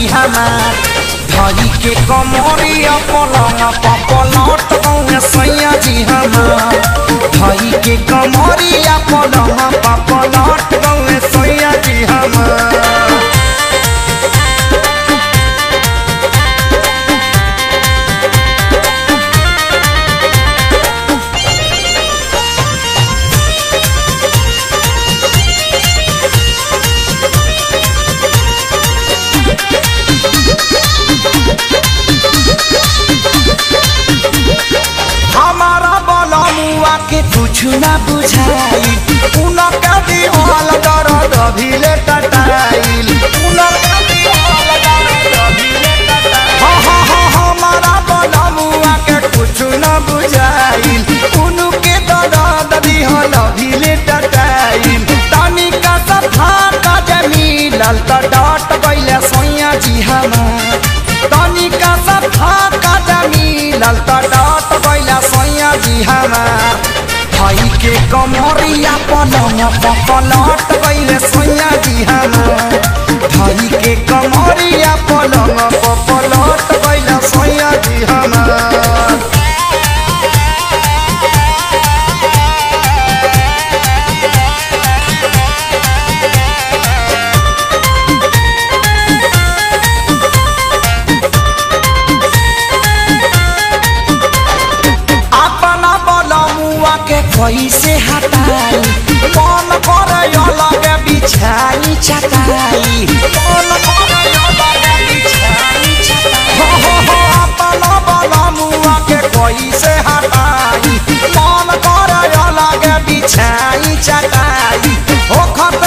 जी हमार धरी के कमरिया पलंग पलट गौए सैया जी हमार धरी के कमरिया पलंग पलट गौए सैया जी हमार। के कुछ ना बुझाई उनका दी हाल दर्द भीले कटाइल उनका दी हाल दर्द भीले कटाइल हमारा बलमुआ के कुछ ना बुझाइल उनके दर्द दी हाल भीले कटाइल तनिका सफा का जमीलल त डाट गइले सैया जी हमार तनिका सफा का जमीलल त डाट गइले सैया जी हमार भाई के कमरिया पलंग पलट गइले सैया जी हमार भाई के कमरिया पलंग पलट गइले सैया जी हमार। कैसे हटाई मन करे अलग बिछाई चटाई मन करे अलग बिछाई चटाई अपना बलमुआ के कैसे हटाई मन करे अलग बिछाई चटाई ओ खत